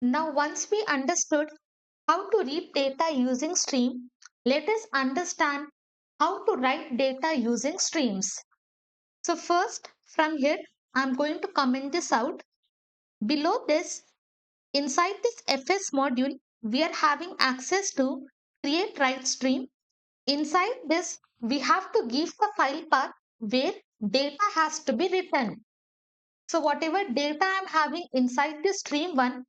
Now, once we understood how to read data using stream, let us understand how to write data using streams. So first, from here, I'm going to comment this out. Below this, inside this FS module, we are having access to create write stream. Inside this, we have to give the file path where data has to be written. So whatever data I'm having inside the stream 1,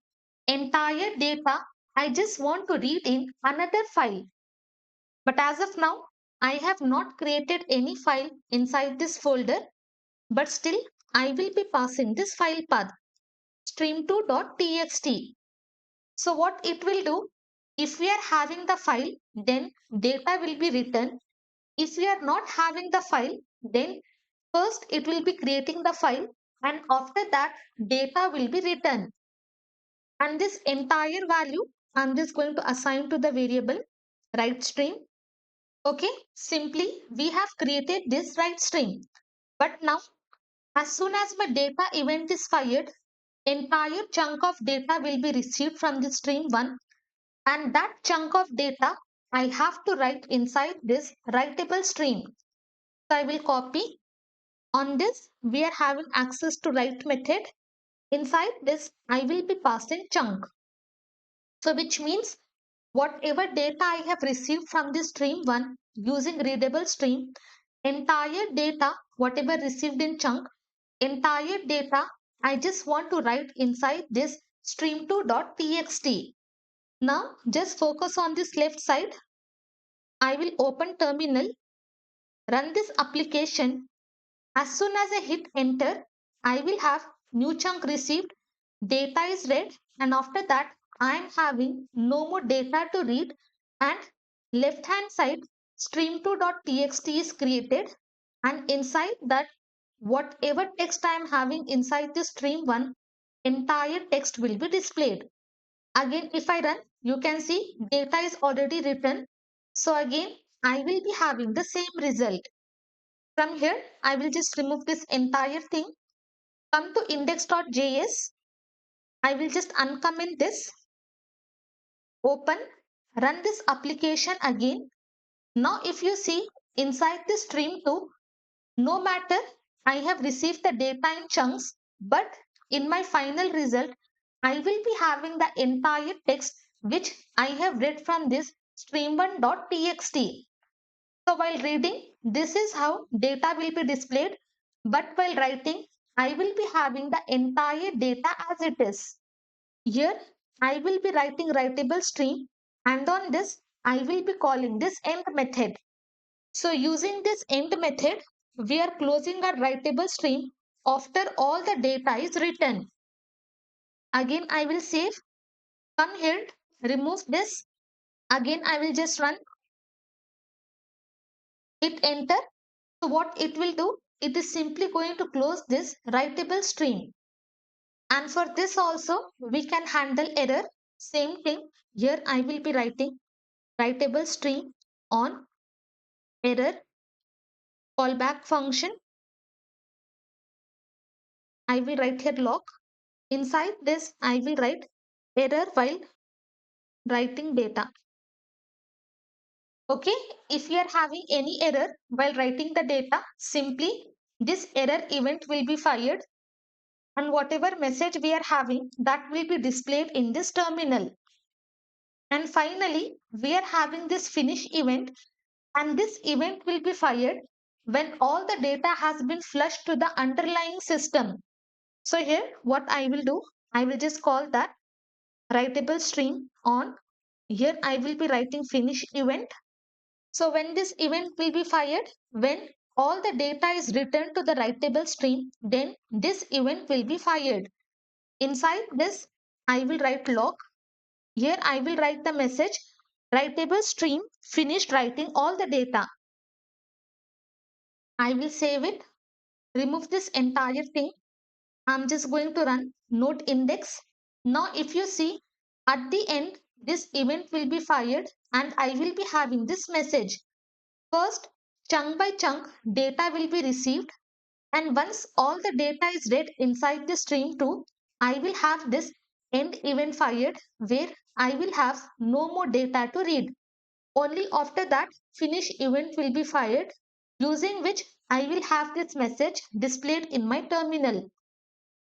entire data I just want to read in another file. But as of now, I have not created any file inside this folder, but still I will be passing this file path stream2.txt. So what it will do, if we are having the file, then data will be written. If we are not having the file, then first it will be creating the file and after that data will be written. And this entire value I'm just going to assign to the variable write stream. Okay, simply we have created this write stream. But now as soon as my data event is fired, entire chunk of data will be received from the stream 1 and that chunk of data I have to write inside this writable stream. So I will copy. On this we are having access to write method. Inside this I will be passing chunk. So which means whatever data I have received from the stream 1 using readable stream, entire data, whatever received in chunk, entire data, I just want to write inside this stream2.txt. Now just focus on this left side. I will open terminal, run this application. As soon as I hit enter, I will have new chunk received, data is read, and after that I am having no more data to read and left hand side stream2.txt is created and inside that whatever text I am having inside the stream 1 entire text will be displayed. Again if I run you can see data is already written. So again I will be having the same result. From here, I will just remove this entire thing. Come to index.js. I will just uncomment this. Open. Run this application again. Now if you see inside the stream 2, no matter I have received the data in chunks, but in my final result, I will be having the entire text which I have read from this stream1.txt. So while reading, this is how data will be displayed. But while writing, I will be having the entire data as it is. Here, I will be writing writable stream and on this, I will be calling this end method. So using this end method, we are closing our writable stream after all the data is written. Again, I will save. Come here, remove this. Again, I will just run, hit enter. So what it will do, it is simply going to close this writable stream. And for this also, we can handle error. Same thing. Here I will be writing writable stream on error callback function. I will write here log. Inside this, I will write error while writing data. Okay. If you are having any error while writing the data, simply this error event will be fired and whatever message we are having that will be displayed in this terminal. And finally, we are having this finish event and this event will be fired when all the data has been flushed to the underlying system. So here what I will do, I will just call that writable stream on. Here I will be writing finish event. So when this event will be fired, when all the data is returned to the writable stream, then this event will be fired. Inside this, I will write log. Here I will write the message writable stream finished writing all the data. I will save it, remove this entire thing. I'm just going to run node index. Now if you see at the end, this event will be fired and I will be having this message. First, chunk by chunk data will be received and once all the data is read inside the stream 2, I will have this end event fired where I will have no more data to read. Only after that finish event will be fired, using which I will have this message displayed in my terminal.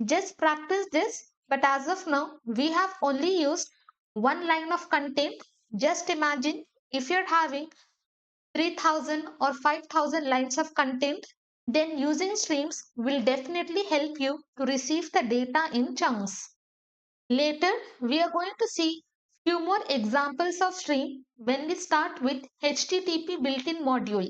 Just practice this, but as of now, we have only used one line of content. Just imagine if you're having 3000 or 5000 lines of content, then using streams will definitely help you to receive the data in chunks. Later, we are going to see few more examples of stream when we start with HTTP built-in module.